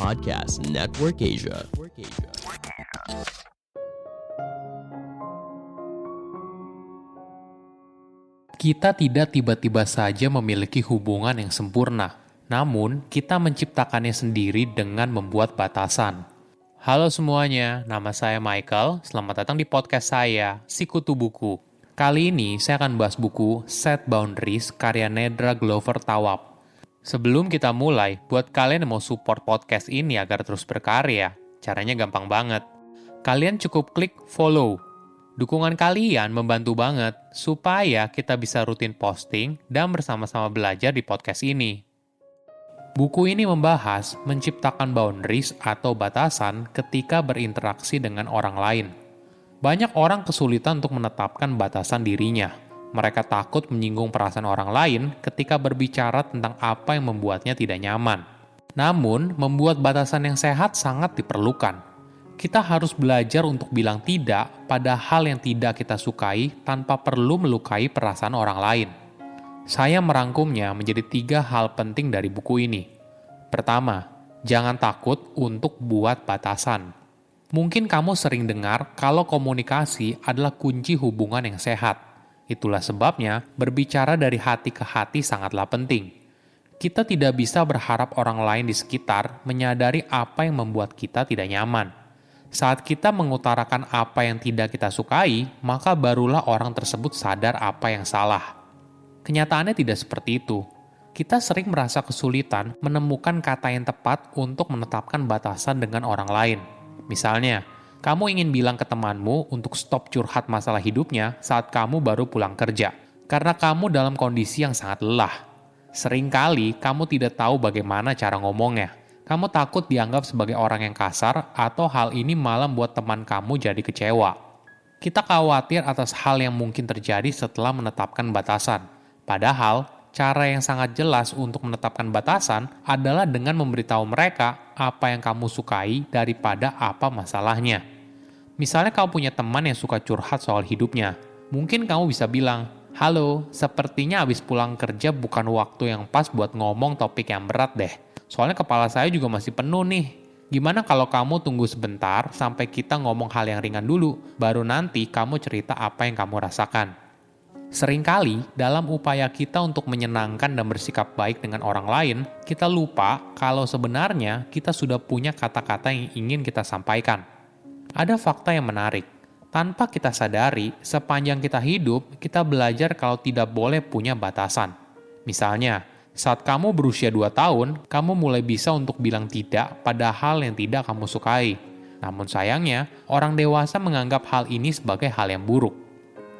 Podcast Network Asia. Kita tidak tiba-tiba saja memiliki hubungan yang sempurna, namun kita menciptakannya sendiri dengan membuat batasan. Halo semuanya, nama saya Michael. Selamat datang di podcast saya, Sikutu Buku. Kali ini saya akan bahas buku Set Boundaries karya Nedra Glover Tawwab. Sebelum kita mulai, buat kalian yang mau support podcast ini agar terus berkarya, caranya gampang banget. Kalian cukup klik follow. Dukungan kalian membantu banget supaya kita bisa rutin posting dan bersama-sama belajar di podcast ini. Buku ini membahas menciptakan boundaries atau batasan ketika berinteraksi dengan orang lain. Banyak orang kesulitan untuk menetapkan batasan dirinya. Mereka takut menyinggung perasaan orang lain ketika berbicara tentang apa yang membuatnya tidak nyaman. Namun, membuat batasan yang sehat sangat diperlukan. Kita harus belajar untuk bilang tidak pada hal yang tidak kita sukai tanpa perlu melukai perasaan orang lain. Saya merangkumnya menjadi 3 hal penting dari buku ini. Pertama, jangan takut untuk buat batasan. Mungkin kamu sering dengar kalau komunikasi adalah kunci hubungan yang sehat. Itulah sebabnya berbicara dari hati ke hati sangatlah penting. Kita tidak bisa berharap orang lain di sekitar menyadari apa yang membuat kita tidak nyaman. Saat kita mengutarakan apa yang tidak kita sukai, maka barulah orang tersebut sadar apa yang salah. Kenyataannya tidak seperti itu. Kita sering merasa kesulitan menemukan kata yang tepat untuk menetapkan batasan dengan orang lain. Misalnya, kamu ingin bilang ke temanmu untuk stop curhat masalah hidupnya saat kamu baru pulang kerja, karena kamu dalam kondisi yang sangat lelah. Seringkali kamu tidak tahu bagaimana cara ngomongnya. Kamu takut dianggap sebagai orang yang kasar, atau hal ini malah membuat teman kamu jadi kecewa. Kita khawatir atas hal yang mungkin terjadi setelah menetapkan batasan. Padahal, cara yang sangat jelas untuk menetapkan batasan adalah dengan memberitahu mereka apa yang kamu sukai daripada apa masalahnya. Misalnya kamu punya teman yang suka curhat soal hidupnya. Mungkin kamu bisa bilang, "Halo, sepertinya habis pulang kerja bukan waktu yang pas buat ngomong topik yang berat deh. Soalnya kepala saya juga masih penuh nih. Gimana kalau kamu tunggu sebentar sampai kita ngomong hal yang ringan dulu, baru nanti kamu cerita apa yang kamu rasakan." Seringkali, dalam upaya kita untuk menyenangkan dan bersikap baik dengan orang lain, kita lupa kalau sebenarnya kita sudah punya kata-kata yang ingin kita sampaikan. Ada fakta yang menarik. Tanpa kita sadari, sepanjang kita hidup, kita belajar kalau tidak boleh punya batasan. Misalnya, saat kamu berusia 2 tahun, kamu mulai bisa untuk bilang tidak pada hal yang tidak kamu sukai. Namun sayangnya, orang dewasa menganggap hal ini sebagai hal yang buruk.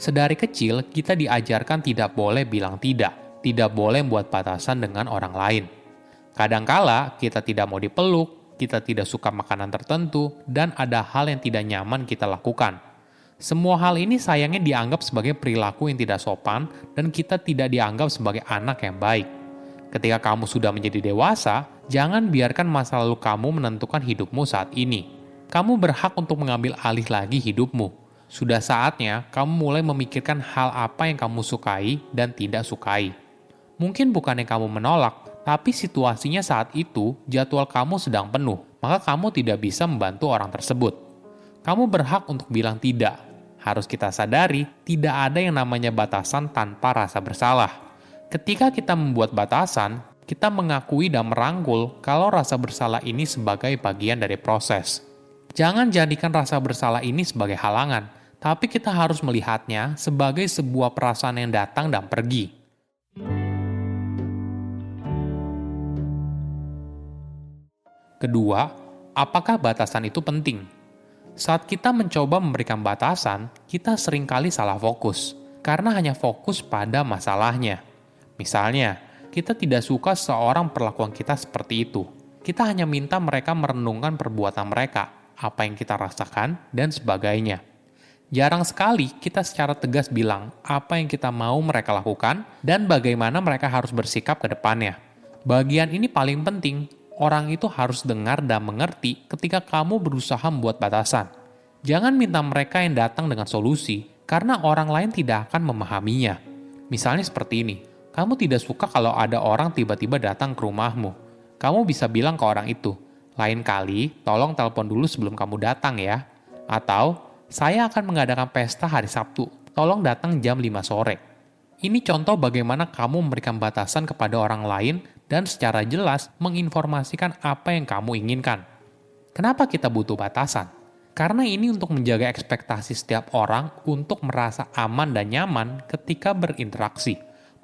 Sedari kecil, kita diajarkan tidak boleh bilang tidak boleh membuat batasan dengan orang lain. Kadangkala, kita tidak mau dipeluk, kita tidak suka makanan tertentu, dan ada hal yang tidak nyaman kita lakukan. Semua hal ini sayangnya dianggap sebagai perilaku yang tidak sopan, dan kita tidak dianggap sebagai anak yang baik. Ketika kamu sudah menjadi dewasa, jangan biarkan masa lalu kamu menentukan hidupmu saat ini. Kamu berhak untuk mengambil alih lagi hidupmu. Sudah saatnya kamu mulai memikirkan hal apa yang kamu sukai dan tidak sukai. Mungkin bukan yang kamu menolak, tapi situasinya saat itu jadwal kamu sedang penuh, maka kamu tidak bisa membantu orang tersebut. Kamu berhak untuk bilang tidak. Harus kita sadari, tidak ada yang namanya batasan tanpa rasa bersalah. Ketika kita membuat batasan, kita mengakui dan merangkul kalau rasa bersalah ini sebagai bagian dari proses. Jangan jadikan rasa bersalah ini sebagai halangan, tapi kita harus melihatnya sebagai sebuah perasaan yang datang dan pergi. Kedua, apakah batasan itu penting? Saat kita mencoba memberikan batasan, kita seringkali salah fokus, karena hanya fokus pada masalahnya. Misalnya, kita tidak suka seorang perlakuan kita seperti itu. Kita hanya minta mereka merenungkan perbuatan mereka, apa yang kita rasakan, dan sebagainya. Jarang sekali kita secara tegas bilang apa yang kita mau mereka lakukan dan bagaimana mereka harus bersikap ke depannya. Bagian ini paling penting. Orang itu harus dengar dan mengerti ketika kamu berusaha membuat batasan. Jangan minta mereka yang datang dengan solusi, karena orang lain tidak akan memahaminya. Misalnya seperti ini, kamu tidak suka kalau ada orang tiba-tiba datang ke rumahmu. Kamu bisa bilang ke orang itu, lain kali tolong telepon dulu sebelum kamu datang ya. Atau, saya akan mengadakan pesta hari Sabtu, tolong datang jam 5 sore. Ini contoh bagaimana kamu memberikan batasan kepada orang lain dan secara jelas menginformasikan apa yang kamu inginkan. Kenapa kita butuh batasan? Karena ini untuk menjaga ekspektasi setiap orang untuk merasa aman dan nyaman ketika berinteraksi.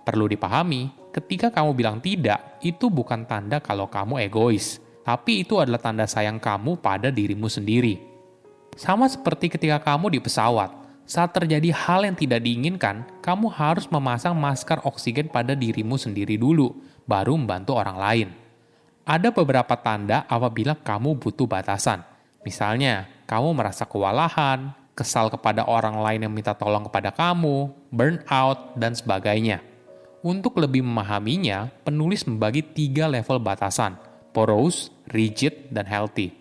Perlu dipahami, ketika kamu bilang tidak, itu bukan tanda kalau kamu egois, tapi itu adalah tanda sayang kamu pada dirimu sendiri. Sama seperti ketika kamu di pesawat, saat terjadi hal yang tidak diinginkan, kamu harus memasang masker oksigen pada dirimu sendiri dulu, baru membantu orang lain. Ada beberapa tanda apabila kamu butuh batasan. Misalnya, kamu merasa kewalahan, kesal kepada orang lain yang minta tolong kepada kamu, burnout, dan sebagainya. Untuk lebih memahaminya, penulis membagi 3 level batasan, porous, rigid, dan healthy.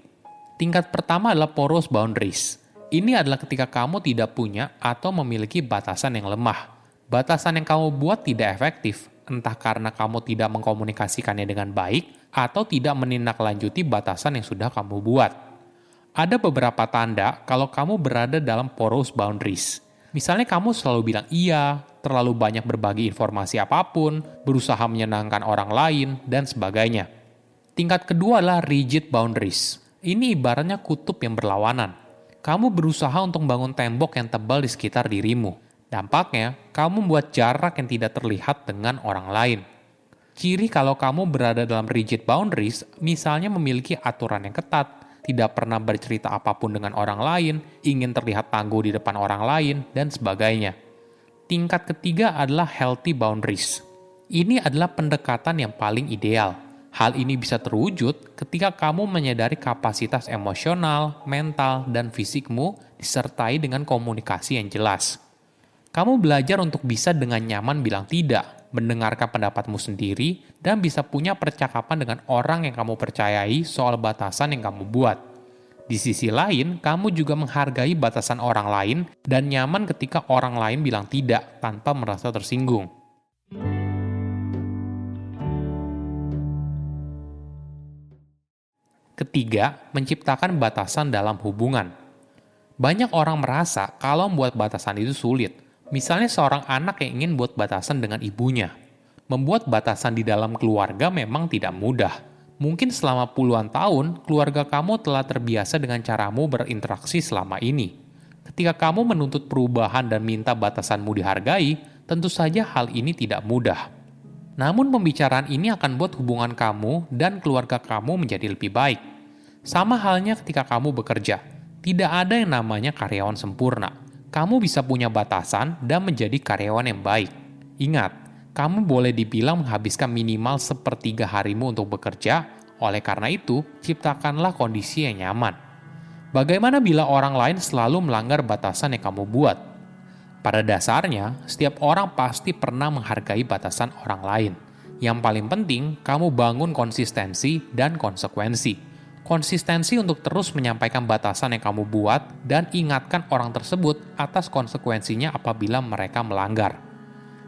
Tingkat pertama adalah porous boundaries. Ini adalah ketika kamu tidak punya atau memiliki batasan yang lemah. Batasan yang kamu buat tidak efektif, entah karena kamu tidak mengkomunikasikannya dengan baik atau tidak menindaklanjuti batasan yang sudah kamu buat. Ada beberapa tanda kalau kamu berada dalam porous boundaries. Misalnya kamu selalu bilang iya, terlalu banyak berbagi informasi apapun, berusaha menyenangkan orang lain, dan sebagainya. Tingkat kedua adalah rigid boundaries. Ini ibaratnya kutub yang berlawanan. Kamu berusaha untuk membangun tembok yang tebal di sekitar dirimu. Dampaknya, kamu membuat jarak yang tidak terlihat dengan orang lain. Ciri kalau kamu berada dalam rigid boundaries, misalnya memiliki aturan yang ketat, tidak pernah bercerita apapun dengan orang lain, ingin terlihat tangguh di depan orang lain, dan sebagainya. Tingkat ketiga adalah healthy boundaries. Ini adalah pendekatan yang paling ideal. Hal ini bisa terwujud ketika kamu menyadari kapasitas emosional, mental, dan fisikmu disertai dengan komunikasi yang jelas. Kamu belajar untuk bisa dengan nyaman bilang tidak, mendengarkan pendapatmu sendiri, dan bisa punya percakapan dengan orang yang kamu percayai soal batasan yang kamu buat. Di sisi lain, kamu juga menghargai batasan orang lain dan nyaman ketika orang lain bilang tidak tanpa merasa tersinggung. Ketiga, menciptakan batasan dalam hubungan. Banyak orang merasa kalau membuat batasan itu sulit. Misalnya seorang anak yang ingin buat batasan dengan ibunya. Membuat batasan di dalam keluarga memang tidak mudah. Mungkin selama puluhan tahun, keluarga kamu telah terbiasa dengan caramu berinteraksi selama ini. Ketika kamu menuntut perubahan dan minta batasanmu dihargai, tentu saja hal ini tidak mudah. Namun pembicaraan ini akan buat hubungan kamu dan keluarga kamu menjadi lebih baik. Sama halnya ketika kamu bekerja. Tidak ada yang namanya karyawan sempurna. Kamu bisa punya batasan dan menjadi karyawan yang baik. Ingat, kamu boleh dibilang menghabiskan minimal 1/3 harimu untuk bekerja, oleh karena itu, ciptakanlah kondisi yang nyaman. Bagaimana bila orang lain selalu melanggar batasan yang kamu buat? Pada dasarnya, setiap orang pasti pernah menghargai batasan orang lain. Yang paling penting, kamu bangun konsistensi dan konsekuensi. Konsistensi untuk terus menyampaikan batasan yang kamu buat dan ingatkan orang tersebut atas konsekuensinya apabila mereka melanggar.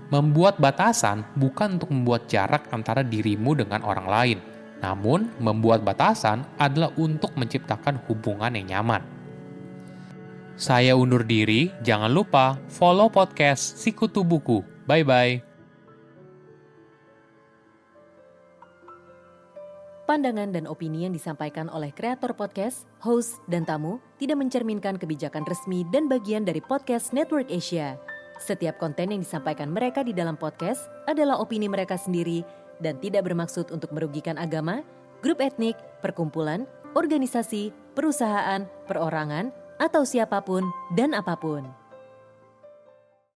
Membuat batasan bukan untuk membuat jarak antara dirimu dengan orang lain, namun membuat batasan adalah untuk menciptakan hubungan yang nyaman. Saya undur diri, jangan lupa follow podcast Sikutu Buku. Bye-bye. Pandangan dan opini yang disampaikan oleh kreator podcast, host, dan tamu tidak mencerminkan kebijakan resmi dan bagian dari Podcast Network Asia. Setiap konten yang disampaikan mereka di dalam podcast adalah opini mereka sendiri dan tidak bermaksud untuk merugikan agama, grup etnik, perkumpulan, organisasi, perusahaan, perorangan, atau siapapun dan apapun.